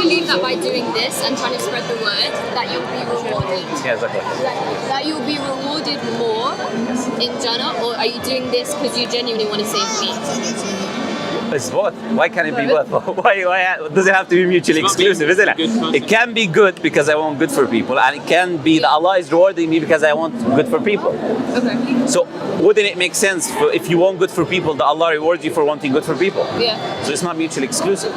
believe that by doing this and trying to spread the word, that you'll be rewarded? Yeah, exactly. That you'll be rewarded more in Jannah, or are you doing this because you genuinely want to save peace? It's both. Why can't it be both? Why does it have to be mutually exclusive, isn't it? It can be good because I want good for people, and it can be that Allah is rewarding me because I want good for people. Okay. So wouldn't it make sense if you want good for people that Allah rewards you for wanting good for people? Yeah. So it's not mutually exclusive.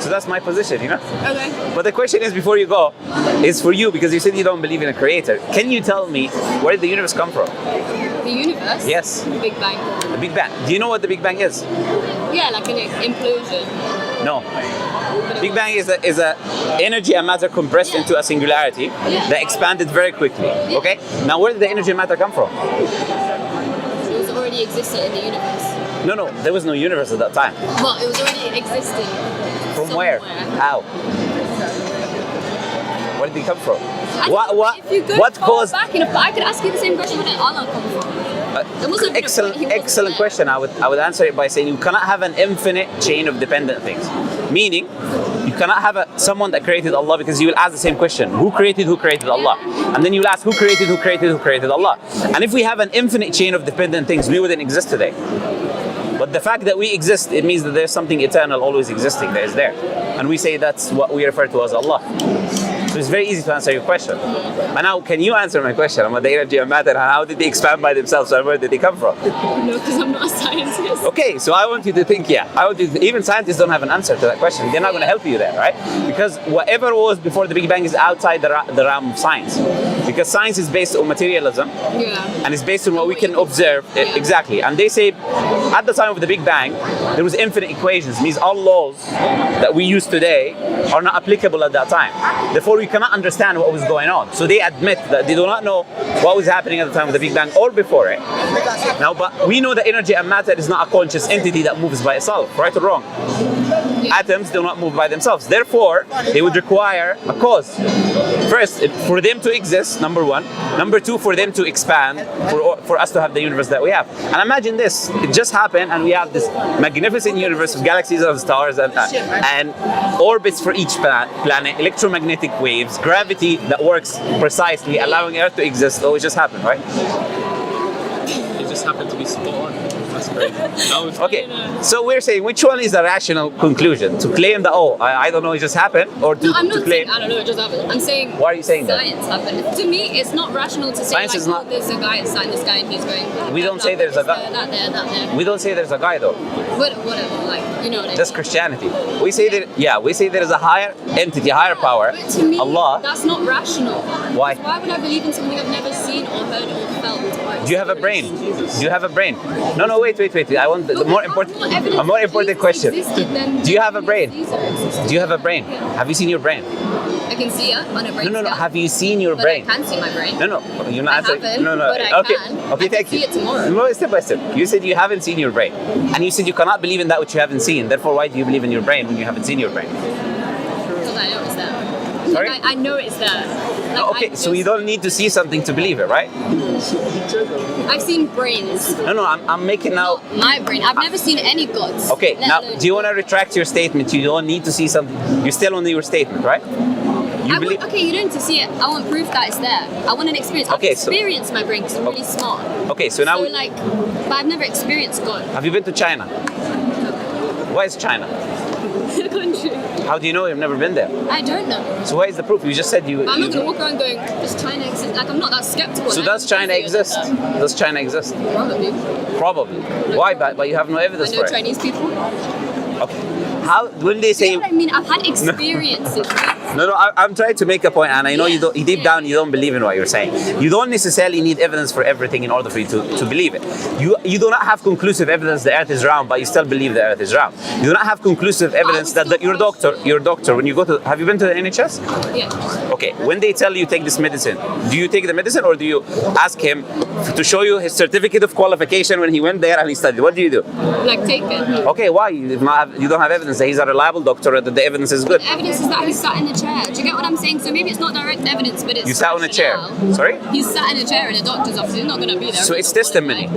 So that's my position, you know? Okay. But the question is, before you go, is for you, because you said you don't believe in a creator. Can you tell me where did the universe come from? The universe? Yes. The Big Bang. The Big Bang. Do you know what the Big Bang is? Yeah, like an implosion. No. Big Bang is a energy and matter compressed into a singularity that expanded very quickly. Okay? Now where did the energy and matter come from? It was already existing in the universe. No, there was no universe at that time. Well, it was already existing. From where? How? Where did it come from? If you go what far caused? back in I could ask you the same question. Where did Allah come from? Excellent question. I would answer it by saying you cannot have an infinite chain of dependent things. Meaning, you cannot have someone that created Allah, because you will ask the same question: who created Allah? And then you will ask who created Allah? And if we have an infinite chain of dependent things, we wouldn't exist today. But the fact that we exist, it means that there's something eternal always existing that is there. And we say that's what we refer to as Allah. So it's very easy to answer your question. And now, can you answer my question about the energy and matter and how did they expand by themselves and where did they come from? No, because I'm not a scientist. Okay, so I want you to think, even scientists don't have an answer to that question. They're not going to help you there, right? Because whatever was before the Big Bang is outside the realm of science. Because science is based on materialism, and it's based on what we can observe. Exactly. And they say, at the time of the Big Bang, there was infinite equations. It means all laws that we use today are not applicable at that time. Therefore, we cannot understand what was going on. So they admit that they do not know what was happening at the time of the Big Bang or before it. Now, but we know that energy and matter is not a conscious entity that moves by itself, right or wrong? Atoms do not move by themselves. Therefore, they would require a cause. First, for them to exist, number one. Number two, for them to expand, for us to have the universe that we have. And imagine this, it just happened and we have this magnificent universe of galaxies of stars and orbits for each planet, electromagnetic waves, gravity that works precisely, allowing Earth to exist. Oh, it just happened, right? It just happened to be spot on. That's crazy. Okay, so we're saying which one is a rational conclusion? To claim that, I don't know, it just happened, or to, no, I'm not claim... saying I don't know, it just happened. I'm saying why are you saying science happened. To me, it's not rational to say science is not... there's a guy inside this guy and he's going... We don't say there's a guy. That there. We don't say there's a guy though. Whatever, like, you know what I mean? That's Christianity. We say that, we say there is a higher entity, a higher power. But to me, Allah. That's not rational. Why? Why would I believe in something I've never seen or heard or felt? Do you have a brain? Do you have a brain? No, wait. I want the more important question. Do you have a brain? Do you have a brain? Have you seen your brain? I can see it on a brain. No. Have you seen your brain? But I can see my brain. No. You're not answering. No. But I Okay. can. Okay. I Thank can you. see it tomorrow. No, step by step. You said you haven't seen your brain, and you said you cannot believe in that which you haven't seen. Therefore, why do you believe in your brain when you haven't seen your brain? Because I know it's there. Sorry? I know it's there. Okay, so you don't need to see something to believe it, right? I've seen brains. No, I'm making now... Not my brain. I've never seen any gods. Okay, now, do you want to retract your statement? You don't need to see something. You're still on your statement, right? You don't need to see it. I want proof that it's there. I want an experience. I've experienced my brain because I'm really smart. Okay, so now... but I've never experienced God. Have you been to China? Why is China? The country. How do you know you've never been there? I don't know. So why is the proof? You just said you... But I'm not going to walk around going, does China exist? Like, I'm not that skeptical. So does China exist? Does China exist? Probably. Why? But you have no evidence for it. I know Chinese people. Okay. When they say... You know what I mean? I've had experiences. No, I'm trying to make a point, and I know you don't. Deep down, you don't believe in what you're saying. You don't necessarily need evidence for everything in order for you to believe it. You do not have conclusive evidence the Earth is round, but you still believe the Earth is round. You do not have conclusive evidence that your doctor, when you go to, have you been to the NHS? Yeah. Okay. When they tell you take this medicine, do you take the medicine or do you ask him to show you his certificate of qualification when he went there and he studied? What do you do? Like take it. Okay. Why? You don't have evidence that he's a reliable doctor or that the evidence is good. The evidence is that he sat in the chair. Do you get what I'm saying? So maybe it's not direct evidence, but it's... You sat on a chair. Sorry? He sat in a chair in a doctor's office. He's not going to be there. So it's testimony.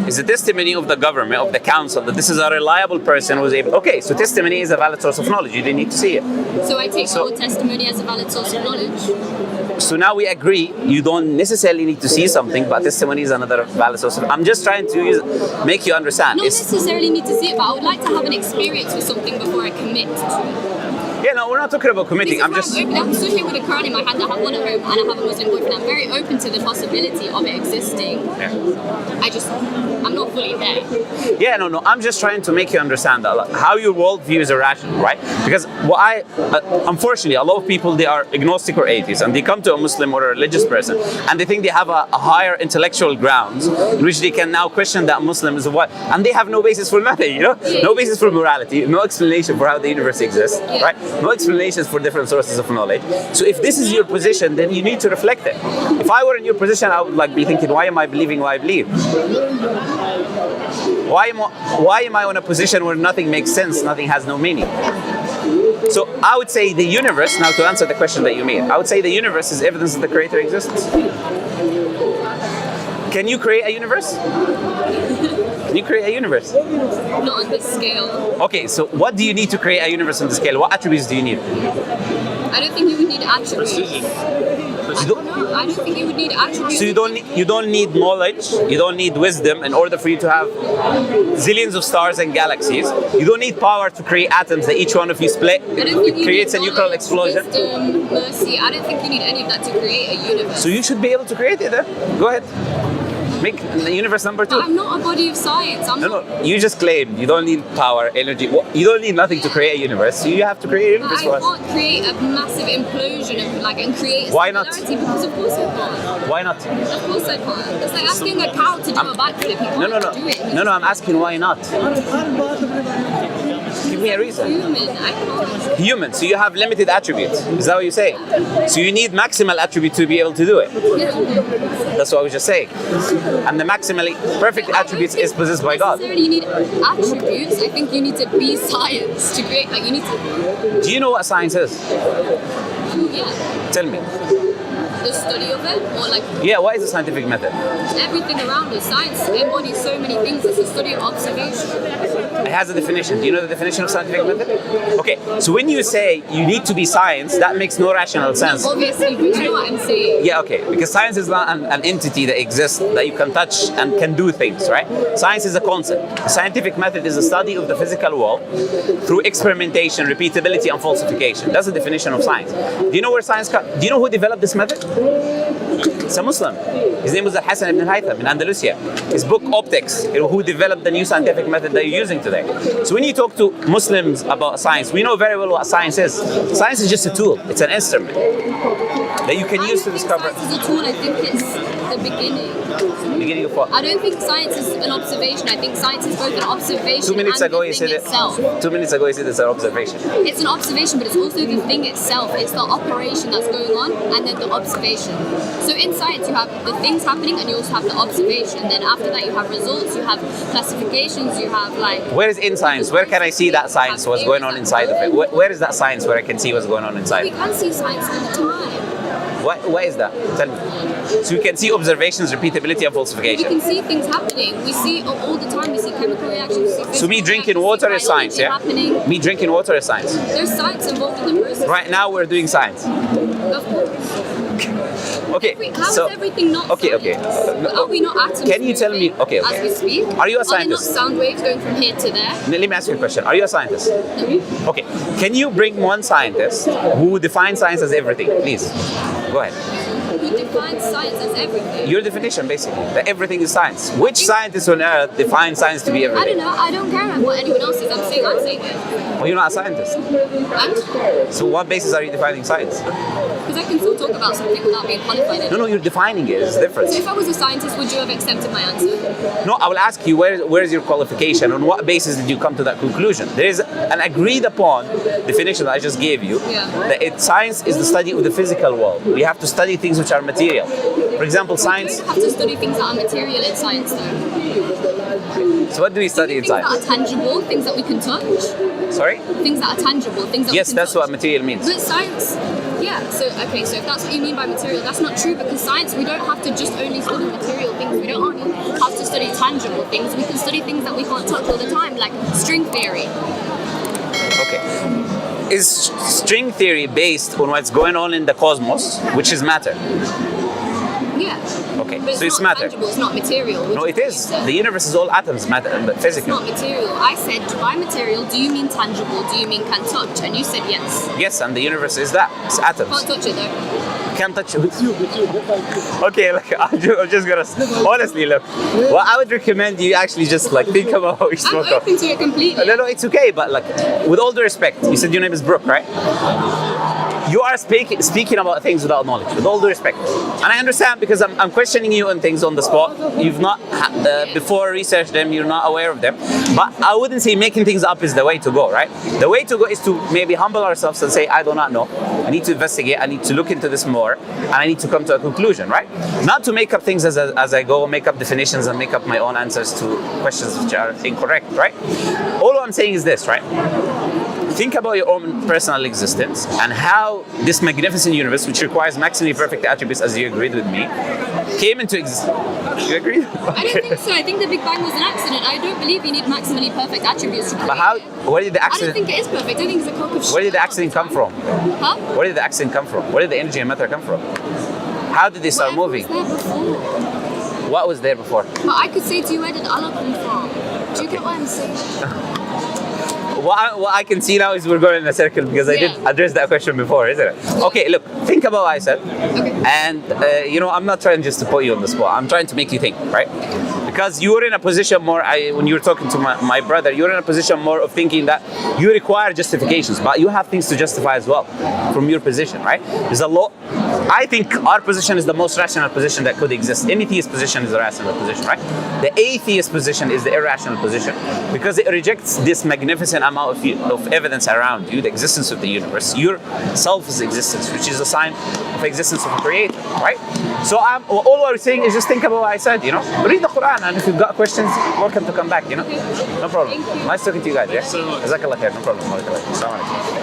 is the testimony of the government, of the council, that this is a reliable person who was able. Okay, so testimony is a valid source of knowledge. You didn't need to see it. So I take your testimony as a valid source of knowledge. So now we agree. You don't necessarily need to see something, but testimony is another valid source. I'm just trying to make you understand. Not necessarily need to see it, but I would like to have an experience with something before I commit to it. Yeah, no, we're not talking about committing. I'm just. I'm stood here with a Quran in my hand. I have one at home, and I have a Muslim boyfriend. I'm very open to the possibility of it existing. Yeah. I'm not fully there. Yeah, no. I'm just trying to make you understand that how your worldview is irrational, right? Because unfortunately, a lot of people, they are agnostic or atheists, and they come to a Muslim or a religious person, and they think they have a higher intellectual grounds in which they can now question that Muslim is what, and they have no basis for nothing, you know, no basis for morality, no explanation for how the universe exists, right? No explanations for different sources of knowledge. So if this is your position, then you need to reflect it. If I were in your position, I would be thinking, why am I believing what I believe? Why am I in a position where nothing makes sense, nothing has no meaning? So I would say the universe, now to answer the question that you made, I would say the universe is evidence that the Creator exists. Can you create a universe? Can you create a universe? Not on this scale. Okay, so what do you need to create a universe on the scale? What attributes do you need? I don't think you would need attributes. I don't think you would need attributes. So you don't need knowledge, you don't need wisdom in order for you to have zillions of stars and galaxies. You don't need power to create atoms that each one of you split. It creates a nuclear explosion. Wisdom, mercy. I don't think you need any of that to create a universe. So you should be able to create it then. Go ahead. Make the universe number 2. But I'm not a body of science. No, you just claimed you don't need power, energy. You don't need nothing to create a universe. So you have to create a universe for us. I can't create a massive implosion and create a Why not? Because of course I can't. Why not? Of course I can't. It's like asking a cow to do a backflip. No, I'm asking why not. Give me a reason. I can't. Human, so you have limited attributes. Is that what you're saying? So you need maximal attribute to be able to do it. That's what I was just saying. And the maximally perfect attributes is possessed by God. Not necessarily you need attributes. I think you need to be science to create. You need to. Do you know what science is? Yeah. Tell me. The study of it, or Yeah, what is the scientific method? Everything around us. Science embodies so many things. It's the study of observation. It has a definition. Do you know the definition of scientific method? Okay, so when you say you need to be science, that makes no rational sense. Obviously, but you know what I'm saying. Yeah, okay, because science is not an entity that exists, that you can touch and can do things, right? Science is a concept. The scientific method is the study of the physical world through experimentation, repeatability, and falsification. That's the definition of science. Do you know where science comes? Do you know who developed this method? It's a Muslim. His name was Al-Hasan ibn Haytham in Andalusia. His book Optics, who developed the new scientific method that you're using today. So when you talk to Muslims about science, we know very well what science is. Science is just a tool. It's an instrument that you can use to discover. Science is a tool. I think it's the beginning. Beginning of what? I don't think science is an observation. I think science is both an observation 2 minutes and ago the you thing said itself. 2 minutes ago you said it's an observation. It's an observation, but it's also the thing itself. It's the operation that's going on, and then the observation. So in science, you have the things happening, and you also have the observation. Then after that, you have results, you have classifications, you have Where is in science? Where can I see that science? What's going on inside of it? Where is that science where I can see what's going on inside? We can see science all the time. Why is that? Tell me. So you can see observations, repeatability, and falsification. We can see things happening. We see all the time. We see chemical reactions. So me drinking water is science, yeah? Happening. Me drinking water is science. There's science involved in the process. Right now we're doing science. Of course. Okay. How is everything not science? Are we not atoms? Can you tell me? Okay. As we speak. Are you a scientist? Are there not sound waves going from here to there? Let me ask you a question. Are you a scientist? No. Okay. Can you bring one scientist who defines science as everything, please? Go ahead. Who defines science as everything? Your definition, basically, that everything is science. Which scientist on earth defines science to be everything? I don't know. I don't care what anyone else is. I'm saying it. Well, you're not a scientist. And? So what basis are you defining science? Because I can still talk about something without being qualified in it. No, you're defining it. It's different. So if I was a scientist, would you have accepted my answer? No, I will ask you, where is your qualification? On what basis did you come to that conclusion? There is an agreed upon definition that I just gave you. Yeah. That science is the study of the physical world. We have to study things which are material. For example, science... We don't have to study things that are material in science, though. So what do we study in science? Things that are tangible, things that we can touch. Sorry? Things that are tangible, things that we can Yes, that's touch. what material means. But science... Yeah, so if that's what you mean by material, that's not true, because science, we don't have to just only study material things. We don't only have to study tangible things. We can study things that we can't touch all the time, like string theory. Okay. Is string theory based on what's going on in the cosmos, which is matter? Yeah. Okay, But it's so it's not matter. tangible, it's not material. No, it is. The universe is all atoms, matter, but It's physical. not material. I said, by material, do you mean tangible? Do you mean can touch? And you said yes. Yes, and the universe is that. It's atoms. Can't touch it though. Can't touch it. Okay, look, I'm just gonna, honestly, look, what I would recommend you actually just like think about what you I'm spoke of. open to it completely. No, it's okay, but like, with all due respect, you said your name is Brooke, right? You are speaking about things without knowledge, with all due respect. And I understand, because I'm questioning you on things on the spot. You've not before researched them, you're not aware of them. But I wouldn't say making things up is the way to go, right? The way to go is to maybe humble ourselves and say, I do not know. I need to investigate, I need to look into this more, and I need to come to a conclusion, right? Not to make up things as I go, make up definitions and make up my own answers to questions which are incorrect, right? All I'm saying is this, right? Think about your own personal existence and how this magnificent universe, which requires maximally perfect attributes, as you agreed with me, came into existence. You agree? Okay. I don't think so. I think the Big Bang was an accident. I don't believe you need maximally perfect attributes to create But how? it. Where did the I don't accident? think it is perfect. I think it's a cock of shit. Where did the accident come from? Huh? Where did the accident come from? Where did the energy and matter come from? How did they start Whatever moving? was there before. What was there before? But I could say to you, where did Allah come from? Do you get what I'm saying? What I can see now is we're going in a circle, because I did Yeah. address that question before, isn't it? Okay, look, think about what I said. Okay. And, I'm not trying just to put you on the spot. I'm trying to make you think, right? Because you were in a position more, when you were talking to my brother, you were in a position more of thinking that you require justifications, but you have things to justify as well from your position, right? There's a lot. I think our position is the most rational position that could exist. Any theist position is a rational position, right? The atheist position is the irrational position, because it rejects this magnificent amount of evidence around you, the existence of the universe, your self's existence, which is a sign of existence of a creator, right? So all I'm saying is just think about what I said, read the Quran, and if you've got questions, welcome to come back, No problem. Thank you. Nice talking to you guys, yeah? Thanks so much. Jazakallah khair, no problem. Assalamu alaikum.